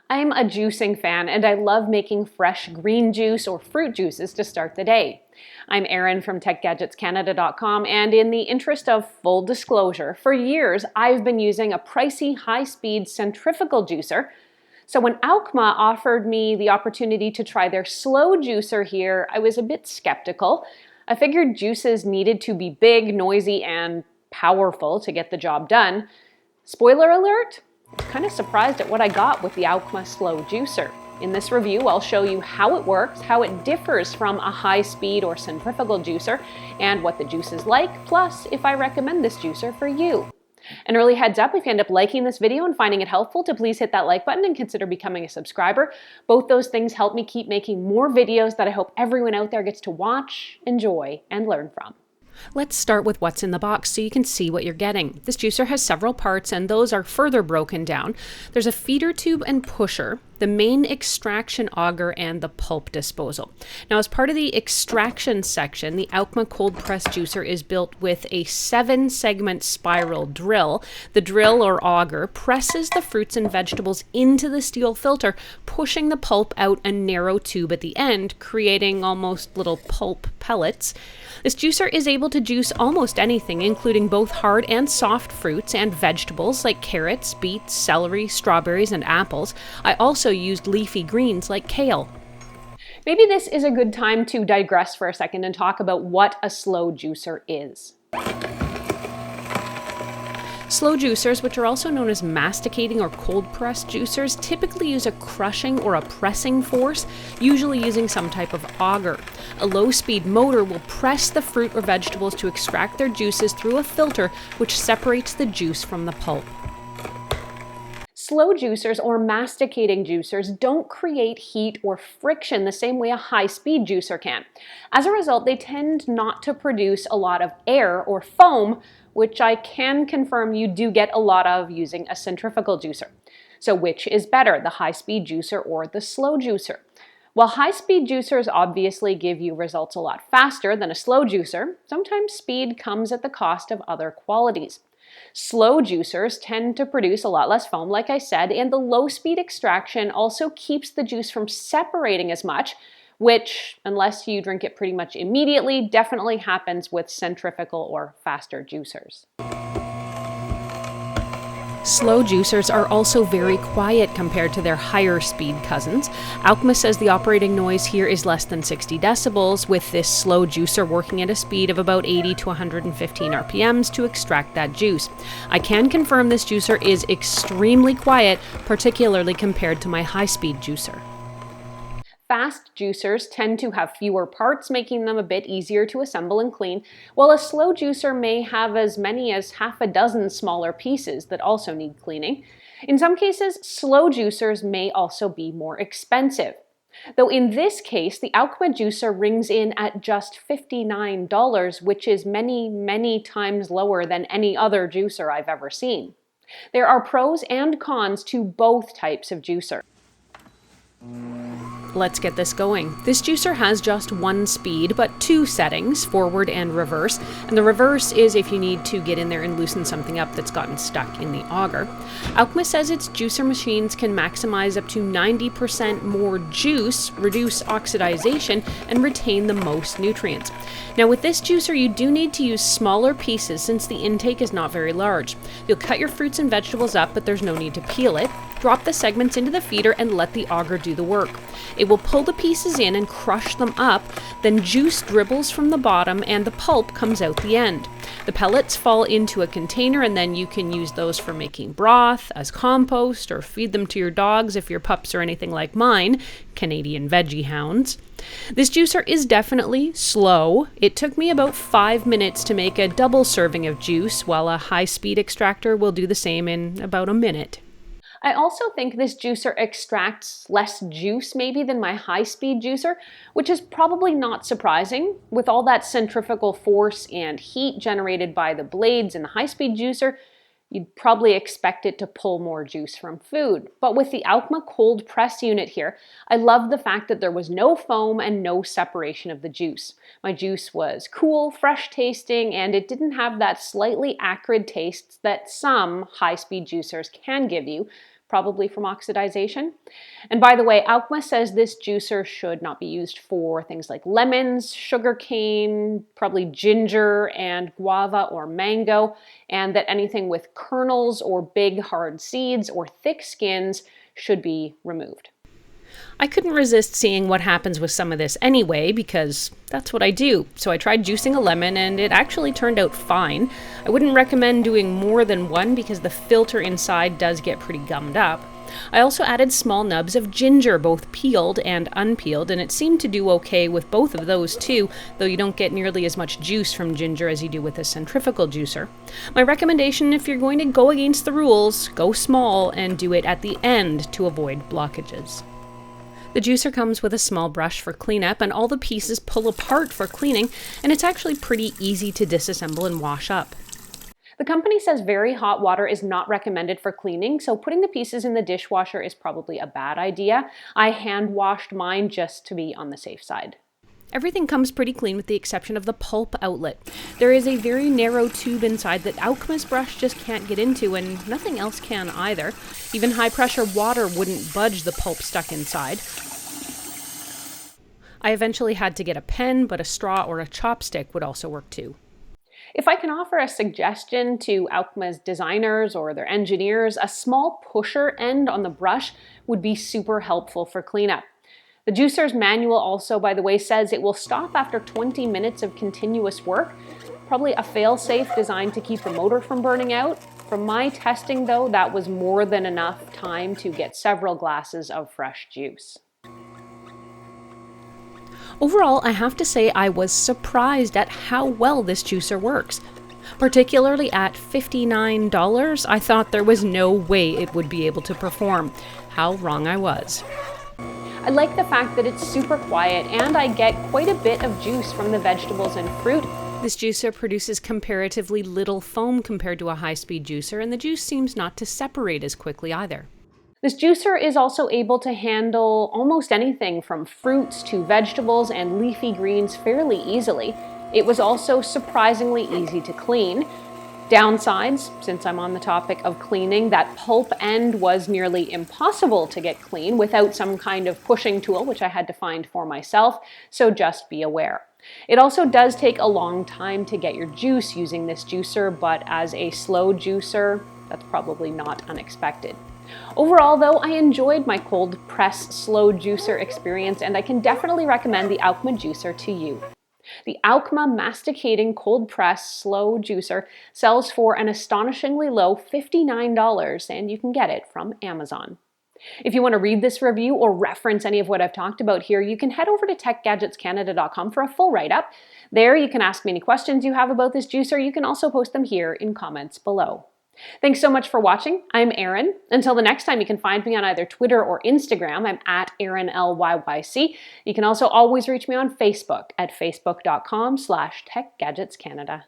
I'm a juicing fan and I love making fresh green juice or fruit juices to start the day. I'm Erin from TechGadgetsCanada.com, and in the interest of full disclosure, for years I've been using a pricey high-speed centrifugal juicer. So when Aucma offered me the opportunity to try their slow juicer here, I was a bit skeptical. I figured juices needed to be big, noisy, and powerful to get the job done. Spoiler alert, I was kind of surprised at what I got with the Aucma Slow Juicer. In this review, I'll show you how it works, how it differs from a high-speed or centrifugal juicer, and what the juice is like, plus if I recommend this juicer for you. An early heads up, if you end up liking this video and finding it helpful, to please hit that like button and consider becoming a subscriber. Both those things help me keep making more videos that I hope everyone out there gets to watch, enjoy, and learn from. Let's start with what's in the box so you can see what you're getting. This juicer has several parts, and those are further broken down. There's a feeder tube and pusher, the main extraction auger, and the pulp disposal. Now, as part of the extraction section, the Aucma cold press juicer is built with a 7-segment spiral drill. The drill or auger presses the fruits and vegetables into the steel filter, pushing the pulp out a narrow tube at the end, creating almost little pulp pellets. This juicer is able to juice almost anything, including both hard and soft fruits and vegetables like carrots, beets, celery, strawberries, and apples. I also used leafy greens like kale. Maybe this is a good time to digress for a second and talk about what a slow juicer is. Slow juicers, which are also known as masticating or cold press juicers, typically use a crushing or a pressing force, usually using some type of auger. A low-speed motor will press the fruit or vegetables to extract their juices through a filter, which separates the juice from the pulp. Slow juicers or masticating juicers don't create heat or friction the same way a high-speed juicer can. As a result, they tend not to produce a lot of air or foam, which I can confirm you do get a lot of using a centrifugal juicer. So which is better, the high-speed juicer or the slow juicer? While high-speed juicers obviously give you results a lot faster than a slow juicer, sometimes speed comes at the cost of other qualities. Slow juicers tend to produce a lot less foam, like I said, and the low-speed extraction also keeps the juice from separating as much, which, unless you drink it pretty much immediately, definitely happens with centrifugal or faster juicers. Slow juicers are also very quiet compared to their higher speed cousins. Aucma says the operating noise here is less than 60 decibels, with this slow juicer working at a speed of about 80 to 115 RPMs to extract that juice. I can confirm this juicer is extremely quiet, particularly compared to my high-speed juicer. Fast juicers tend to have fewer parts, making them a bit easier to assemble and clean, while a slow juicer may have as many as half a dozen smaller pieces that also need cleaning. In some cases, slow juicers may also be more expensive. Though in this case, the Aucma juicer rings in at just $59, which is many, many times lower than any other juicer I've ever seen. There are pros and cons to both types of juicer. Let's get this going. This juicer has just one speed, but 2 settings, forward and reverse. And the reverse is if you need to get in there and loosen something up that's gotten stuck in the auger. Aucma says its juicer machines can maximize up to 90% more juice, reduce oxidization, and retain the most nutrients. Now with this juicer, you do need to use smaller pieces since the intake is not very large. You'll cut your fruits and vegetables up, but there's no need to peel it. Drop the segments into the feeder and let the auger do the work. It will pull the pieces in and crush them up, then juice dribbles from the bottom and the pulp comes out the end. The pellets fall into a container, and then you can use those for making broth, as compost, or feed them to your dogs if your pups are anything like mine, Canadian veggie hounds. This juicer is definitely slow. It took me about 5 minutes to make a double serving of juice, while a high-speed extractor will do the same in about a minute. I also think this juicer extracts less juice maybe than my high-speed juicer, which is probably not surprising. With all that centrifugal force and heat generated by the blades in the high-speed juicer, you'd probably expect it to pull more juice from food. But with the Aucma cold press unit here, I love the fact that there was no foam and no separation of the juice. My juice was cool, fresh tasting, and it didn't have that slightly acrid taste that some high-speed juicers can give you, probably from oxidization. And by the way, Aucma says this juicer should not be used for things like lemons, sugarcane, probably ginger and guava or mango, and that anything with kernels or big hard seeds or thick skins should be removed. I couldn't resist seeing what happens with some of this anyway, because that's what I do. So I tried juicing a lemon and it actually turned out fine. I wouldn't recommend doing more than one because the filter inside does get pretty gummed up. I also added small nubs of ginger, both peeled and unpeeled, and it seemed to do okay with both of those too, though you don't get nearly as much juice from ginger as you do with a centrifugal juicer. My recommendation, if you're going to go against the rules, go small and do it at the end to avoid blockages. The juicer comes with a small brush for cleanup, and all the pieces pull apart for cleaning, and it's actually pretty easy to disassemble and wash up. The company says very hot water is not recommended for cleaning, so putting the pieces in the dishwasher is probably a bad idea. I hand washed mine just to be on the safe side. Everything comes pretty clean with the exception of the pulp outlet. There is a very narrow tube inside that Aucma's brush just can't get into, and nothing else can either. Even high-pressure water wouldn't budge the pulp stuck inside. I eventually had to get a pen, but a straw or a chopstick would also work too. If I can offer a suggestion to Aucma's designers or their engineers, a small pusher end on the brush would be super helpful for cleanup. The juicer's manual also, by the way, says it will stop after 20 minutes of continuous work. Probably a fail-safe designed to keep the motor from burning out. From my testing though, that was more than enough time to get several glasses of fresh juice. Overall, I have to say I was surprised at how well this juicer works. Particularly at $59, I thought there was no way it would be able to perform. How wrong I was. I like the fact that it's super quiet and I get quite a bit of juice from the vegetables and fruit. This juicer produces comparatively little foam compared to a high-speed juicer, and the juice seems not to separate as quickly either. This juicer is also able to handle almost anything from fruits to vegetables and leafy greens fairly easily. It was also surprisingly easy to clean. Downsides, since I'm on the topic of cleaning, that pulp end was nearly impossible to get clean without some kind of pushing tool, which I had to find for myself, so just be aware. It also does take a long time to get your juice using this juicer, but as a slow juicer, that's probably not unexpected. Overall though, I enjoyed my cold press slow juicer experience, and I can definitely recommend the Aucma juicer to you. The Aucma Masticating Cold Press Slow Juicer sells for an astonishingly low $59, and you can get it from Amazon. If you want to read this review or reference any of what I've talked about here, you can head over to techgadgetscanada.com for a full write-up. There you can ask me any questions you have about this juicer. You can also post them here in comments below. Thanks so much for watching. I'm Erin. Until the next time, you can find me on either Twitter or Instagram. I'm at ErinLYYC. You can also always reach me on Facebook at facebook.com/techgadgetscanada.